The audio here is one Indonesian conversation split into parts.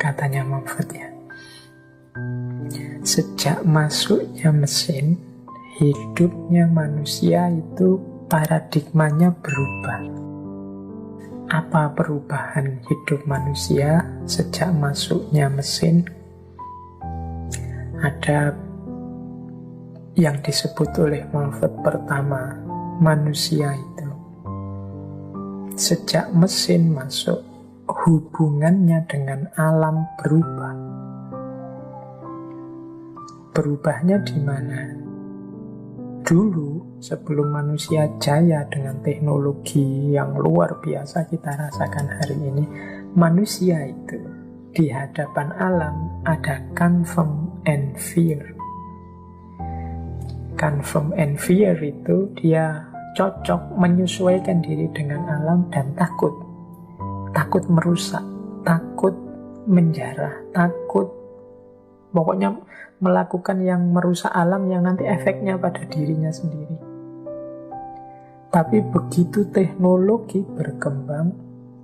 katanya Moffat ya. Sejak masuknya mesin, hidupnya manusia itu paradigmanya berubah. Apa perubahan hidup manusia sejak masuknya mesin? Ada yang disebut oleh Moffat pertama, manusia itu sejak mesin masuk, hubungannya dengan alam berubah. Berubahnya di mana? Dulu, sebelum manusia jaya dengan teknologi yang luar biasa kita rasakan hari ini, manusia itu di hadapan alam ada confirm and fear. Confirm and fear itu dia cocok menyesuaikan diri dengan alam dan takut. Takut merusak, takut menjarah, takut pokoknya melakukan yang merusak alam yang nanti efeknya pada dirinya sendiri. Tapi begitu teknologi berkembang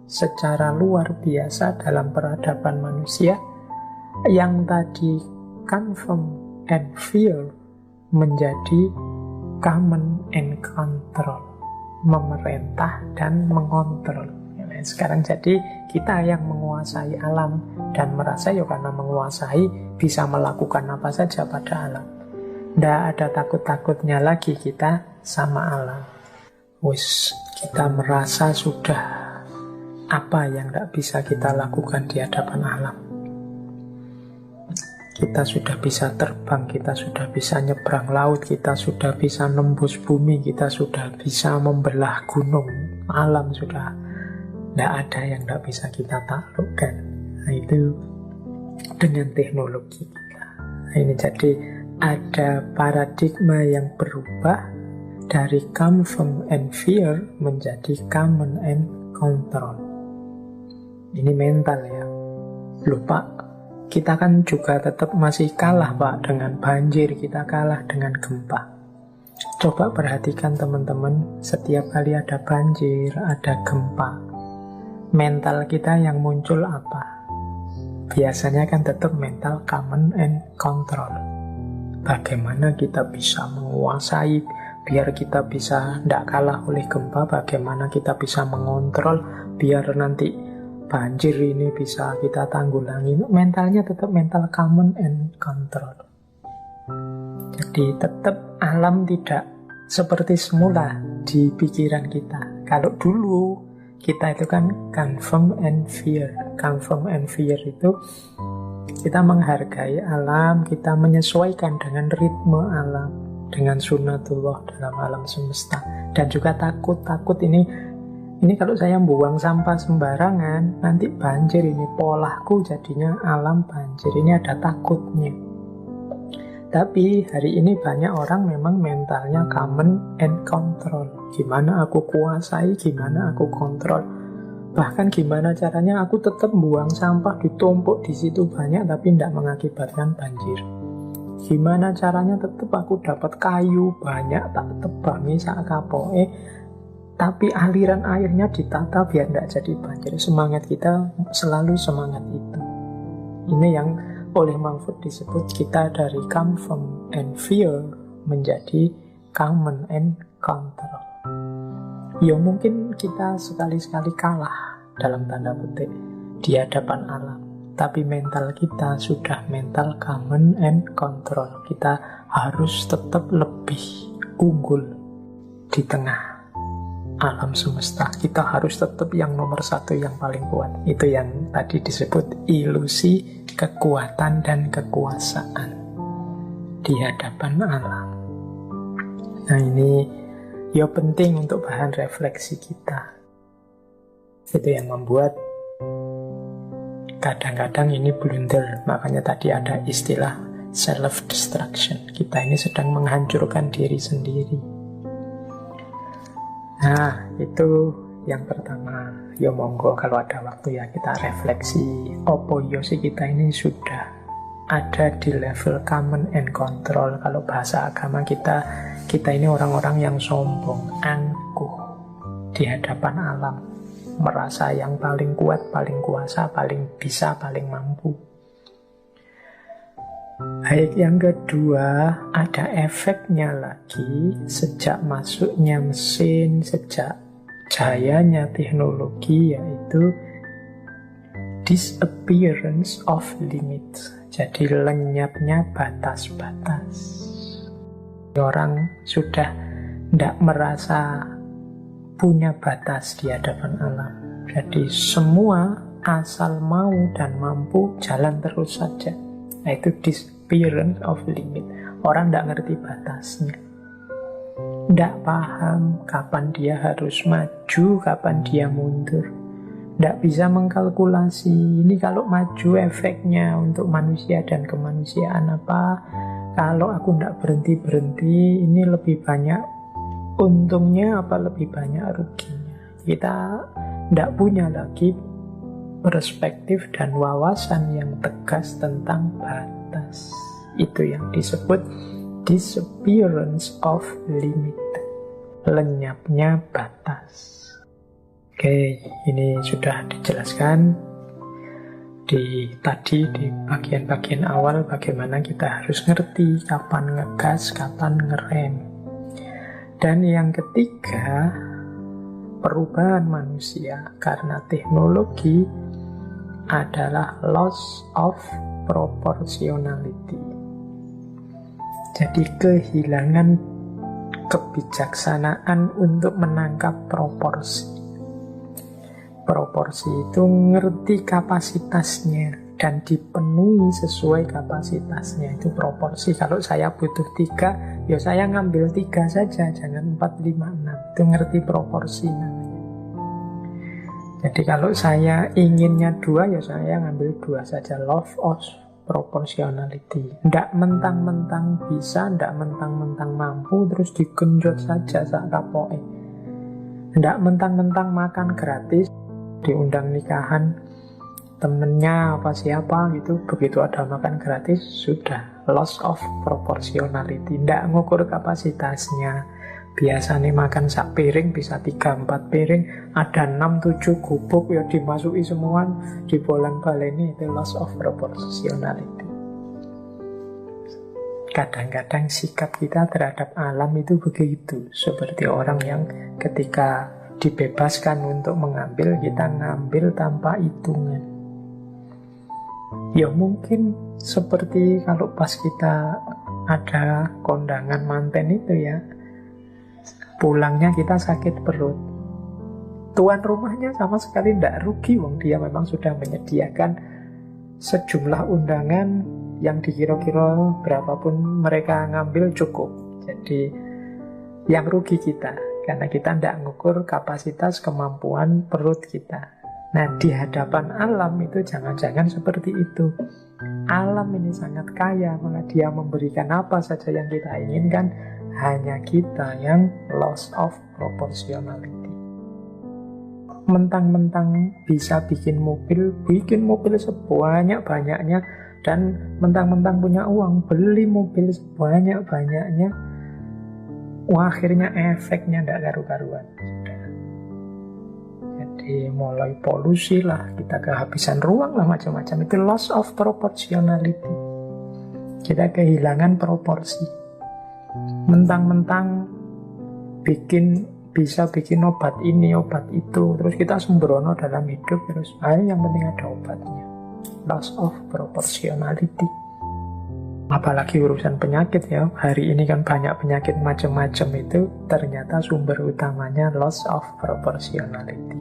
secara luar biasa dalam peradaban manusia, yang tadi confirm and fear menjadi common and control, memerintah dan mengontrol. Nah, sekarang jadi kita yang menguasai alam dan merasa ya karena menguasai bisa melakukan apa saja pada alam. Tidak ada takut-takutnya lagi kita sama alam. Kita merasa sudah apa yang tidak bisa kita lakukan di hadapan alam. Kita sudah bisa terbang, kita sudah bisa nyebrang laut, kita sudah bisa nembus bumi, kita sudah bisa membelah gunung. Alam sudah tidak ada yang tidak bisa kita taklukkan. Nah, itu dengan teknologi kita. Nah, ini jadi ada paradigma yang berubah dari confirm and fear menjadi common and control. Ini mental ya. Loh Pak, kita kan juga tetap masih kalah Pak dengan banjir, kita kalah dengan gempa. Coba perhatikan teman-teman, setiap kali ada banjir, ada gempa, mental kita yang muncul apa? Biasanya kan tetap mental command and control. Bagaimana kita bisa menguasai, biar kita bisa tidak kalah oleh gempa, bagaimana kita bisa mengontrol, biar nanti banjir ini bisa kita tanggulangi. Mentalnya tetap mental command and control. Jadi tetap alam tidak seperti semula di pikiran kita. Kalau dulu kita itu kan confirm and fear. Confirm and fear itu kita menghargai alam, kita menyesuaikan dengan ritme alam, dengan sunnatullah dalam alam semesta. Dan juga takut ini kalau saya buang sampah sembarangan, nanti banjir, ini polahku jadinya alam banjir. Ini ada takutnya. Tapi hari ini banyak orang memang mentalnya command and control. Gimana aku kuasai, gimana aku kontrol. Bahkan gimana caranya aku tetap buang sampah ditumpuk di situ banyak tapi tidak mengakibatkan banjir. Gimana caranya tetap aku dapat kayu banyak tak tebangi sak kapoke, tapi aliran airnya ditata biar tidak jadi banjir. Semangat kita selalu semangat itu. Ini yang oleh Moffat disebut kita dari confirm and fear menjadi common and control. Ya mungkin kita sekali-sekali kalah dalam tanda petik di hadapan alam. Tapi mental kita sudah mental common and control. Kita harus tetap lebih unggul di tengah alam semesta. Kita harus tetap yang nomor satu, yang paling kuat. Itu yang tadi disebut ilusi kekuatan dan kekuasaan di hadapan alam. Nah ini ya penting untuk bahan refleksi kita. Itu yang membuat kadang-kadang ini blunder. Makanya tadi ada istilah self-destruction. Kita ini sedang menghancurkan diri sendiri. Nah, itu yang pertama. Ya monggo kalau ada waktu ya kita refleksi. Opo yo sih kita ini sudah ada di level command and control. Kalau bahasa agama kita ini orang-orang yang sombong, angkuh di hadapan alam. merasa yang paling kuat, paling kuasa, paling bisa, paling mampu. Baik, yang kedua, ada efeknya lagi sejak masuknya mesin, sejak jayanya teknologi, yaitu disappearance of limits. Jadi lenyapnya batas-batas. Orang sudah tidak merasa punya batas di hadapan alam. Jadi semua asal mau dan mampu jalan terus saja. Nah, itu disappearance of limit. Orang tidak ngerti batasnya, tidak paham kapan dia harus maju, kapan dia mundur, tidak bisa mengkalkulasi ini kalau maju efeknya untuk manusia dan kemanusiaan apa, kalau aku tidak berhenti-berhenti ini lebih banyak untungnya apa lebih banyak ruginya. Kita tidak punya lagi perspektif dan wawasan yang tegas tentang batas. Itu yang disebut disappearance of limit, lenyapnya batas. Oke, ini sudah dijelaskan di bagian-bagian awal bagaimana kita harus ngerti kapan ngegas, kapan ngerem. Dan yang ketiga, perubahan manusia karena teknologi adalah loss of proportionality. Jadi kehilangan kebijaksanaan untuk menangkap proporsi. Proporsi itu ngerti kapasitasnya dan dipenuhi sesuai kapasitasnya. Itu proporsi. Kalau saya butuh 3, ya saya ngambil 3 saja, jangan 4, 5, 6. Itu ngerti proporsi namanya. Jadi kalau saya inginnya 2, ya saya ngambil 2 saja. Love of proportionality. Tidak mentang-mentang bisa, tidak mentang-mentang mampu, terus digenjot saja sak kapoke. Tidak mentang-mentang makan gratis, diundang nikahan temennya apa siapa gitu, begitu ada makan gratis, sudah loss of proportionality. Tidak ngukur kapasitasnya. Biasanya makan sak piring bisa 3-4 piring, ada 6-7 gubuk ya dimasuki semua, dibolang-baleni, itu loss of proportionality. Kadang-kadang sikap kita terhadap alam itu begitu, seperti orang yang ketika dibebaskan untuk mengambil, kita ngambil tanpa hitungan. Ya mungkin seperti kalau pas kita ada kondangan manten itu ya, pulangnya kita sakit perut, tuan rumahnya sama sekali tidak rugi, wong dia memang sudah menyediakan sejumlah undangan yang dikira-kira berapapun mereka ngambil cukup. Jadi yang rugi kita, karena kita tidak ngukur kapasitas kemampuan perut kita. Nah, di hadapan alam itu jangan-jangan seperti itu. Alam ini sangat kaya, maka dia memberikan apa saja yang kita inginkan. Hanya kita yang loss of proportionality. Mentang-mentang bisa bikin mobil sebanyak-banyaknya, dan mentang-mentang punya uang, beli mobil sebanyak-banyaknya, akhirnya efeknya tidak karu-karuan. Jadi mulai polusi lah, kita kehabisan ruang lah, macam-macam. Itu loss of proportionality. Kita kehilangan proporsi. Mentang-mentang bisa bikin obat ini, obat itu, terus kita sembrono dalam hidup, terus yang penting ada obatnya. Loss of proportionality. Apalagi urusan penyakit ya, hari ini kan banyak penyakit macam-macam, itu ternyata sumber utamanya loss of proportionality.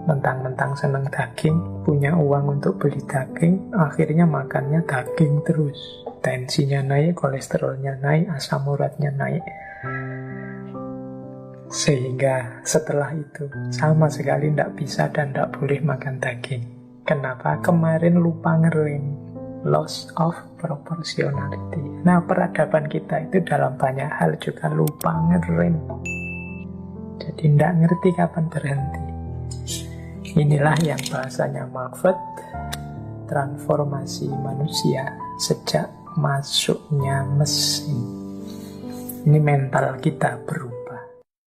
Mentang-mentang senang daging, punya uang untuk beli daging, akhirnya makannya daging terus. Tensinya naik, kolesterolnya naik, asam uratnya naik. Sehingga setelah itu sama sekali tidak bisa dan tidak boleh makan daging. Kenapa? Kemarin lupa ngerem. Loss of proportionality. Nah, peradaban kita itu dalam banyak hal juga lupa ngerem. Jadi tidak ngerti kapan berhenti. Inilah yang bahasanya Marvet, transformasi manusia sejak masuknya mesin. Ini mental kita berubah.